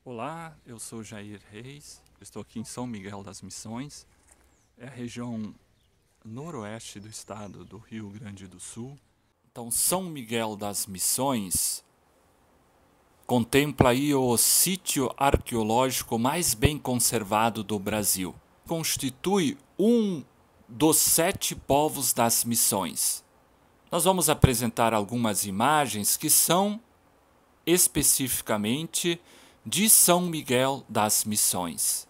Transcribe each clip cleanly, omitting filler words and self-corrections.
Olá, eu sou Jair Reis, estou aqui em São Miguel das Missões, é a região noroeste do estado do Rio Grande do Sul. Então, São Miguel das Missões contempla aí o sítio arqueológico mais bem conservado do Brasil. Constitui um dos 7 povos das missões. Nós vamos apresentar algumas imagens que são especificamente de São Miguel das Missões.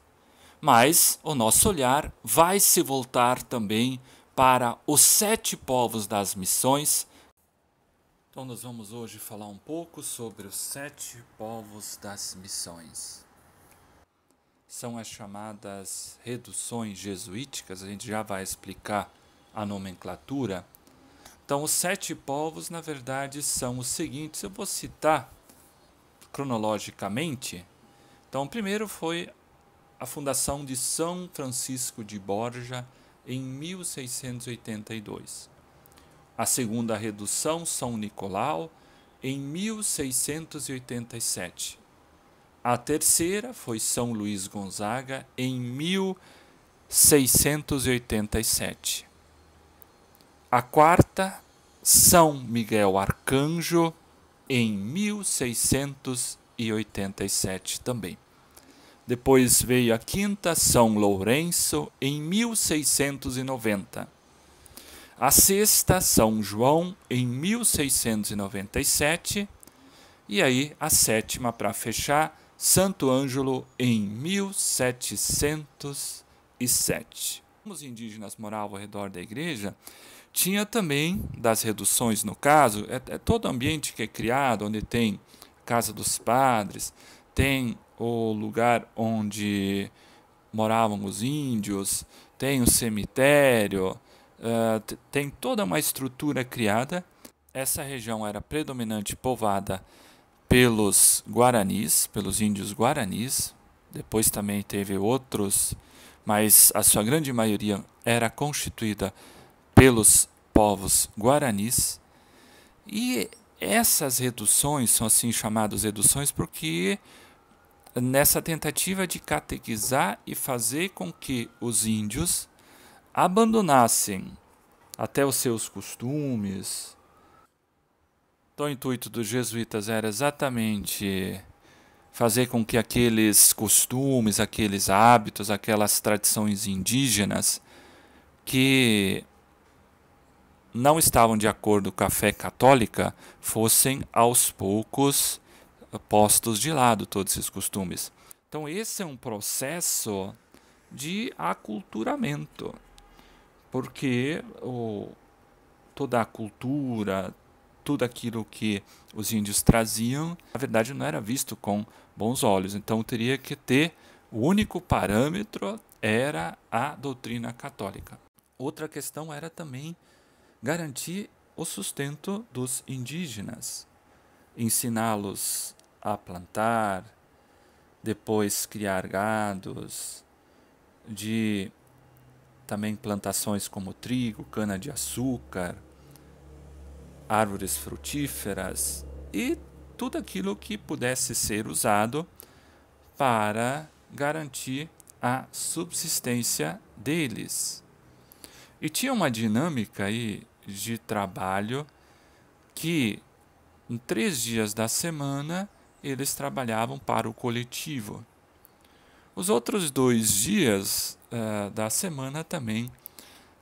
Mas o nosso olhar vai se voltar também para os 7 povos das missões. Então nós vamos hoje falar um pouco sobre os 7 povos das missões. São as chamadas reduções jesuíticas, a gente já vai explicar a nomenclatura. Então os 7 povos, na verdade, são os seguintes, eu vou citar cronologicamente. Então, o primeiro foi a fundação de São Francisco de Borja em 1682. A segunda redução, São Nicolau, em 1687. A terceira foi São Luís Gonzaga em 1687. A quarta, São Miguel Arcanjo, em 1687 também. Depois veio a quinta, São Lourenço, em 1690. A sexta, São João, em 1697. E aí a sétima, para fechar, Santo Ângelo, em 1707. Os indígenas moravam ao redor da igreja. Tinha também, das reduções no caso, todo ambiente que é criado, onde tem casa dos padres, tem o lugar onde moravam os índios, tem o cemitério, tem toda uma estrutura criada. Essa região era predominante povoada pelos guaranis, pelos índios guaranis, depois também teve outros, mas a sua grande maioria era constituída pelos povos guaranis. E essas reduções são assim chamadas reduções porque nessa tentativa de catequizar e fazer com que os índios abandonassem até os seus costumes. Então, o intuito dos jesuítas era exatamente fazer com que aqueles costumes, aqueles hábitos, aquelas tradições indígenas que não estavam de acordo com a fé católica fossem aos poucos postos de lado, todos esses costumes. Então esse é um processo de aculturamento, porque toda a cultura, tudo aquilo que os índios traziam, na verdade não era visto com bons olhos. Então teria que ter, o único parâmetro era a doutrina católica. Outra questão era também garantir o sustento dos indígenas, ensiná-los a plantar, depois criar gados, de também plantações como trigo, cana-de-açúcar, árvores frutíferas e tudo aquilo que pudesse ser usado para garantir a subsistência deles. E tinha uma dinâmica aí de trabalho que em 3 dias da semana eles trabalhavam para o coletivo. Os outros 2 dias da semana também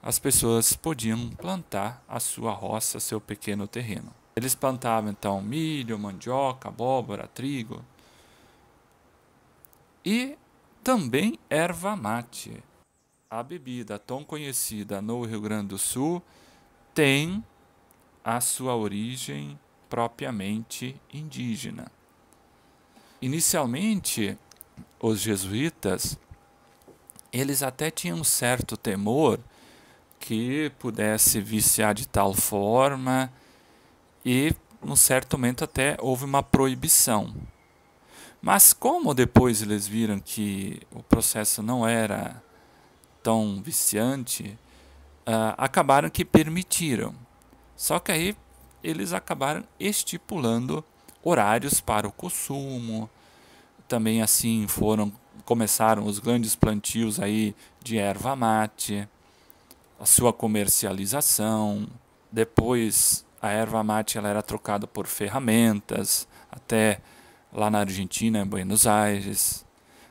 as pessoas podiam plantar a sua roça, seu pequeno terreno. Eles plantavam então milho, mandioca, abóbora, trigo e também erva mate. A bebida tão conhecida no Rio Grande do Sul tem a sua origem propriamente indígena. Inicialmente, os jesuítas, eles até tinham um certo temor que pudesse viciar de tal forma e, num certo momento, até houve uma proibição. Mas como depois eles viram que o processo não era tão viciante, acabaram que permitiram. Só que aí eles acabaram estipulando horários para o consumo, também assim começaram os grandes plantios aí de erva mate, a sua comercialização. Depois a erva mate ela era trocada por ferramentas, até lá na Argentina, em Buenos Aires,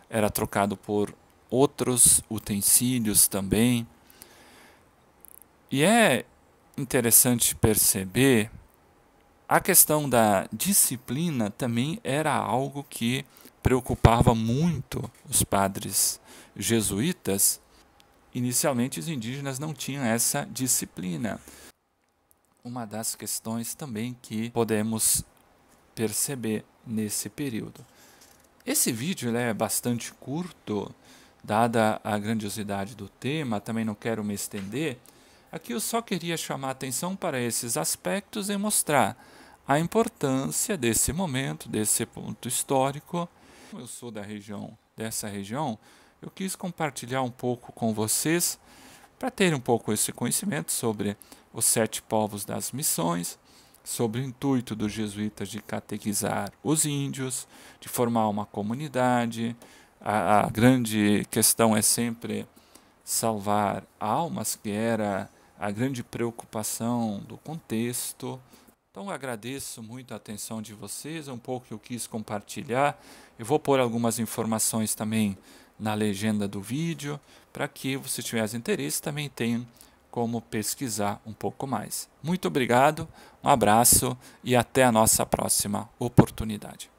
era trocado por outros utensílios também. E é interessante perceber a questão da disciplina também era algo que preocupava muito os padres jesuítas. Inicialmente, os indígenas não tinham essa disciplina. Uma das questões também que podemos perceber nesse período. Esse vídeo ele é bastante curto, dada a grandiosidade do tema, também não quero me estender. Aqui eu só queria chamar a atenção para esses aspectos e mostrar a importância desse momento, desse ponto histórico. Eu sou dessa região, eu quis compartilhar um pouco com vocês, para ter um pouco esse conhecimento sobre os 7 povos das missões, sobre o intuito dos jesuítas de catequizar os índios, de formar uma comunidade. A grande questão é sempre salvar almas, que era a grande preocupação do contexto. Então agradeço muito a atenção de vocês, um pouco que eu quis compartilhar. Eu vou pôr algumas informações também na legenda do vídeo, para que, se tiver interesse, também tenham como pesquisar um pouco mais. Muito obrigado, um abraço e até a nossa próxima oportunidade.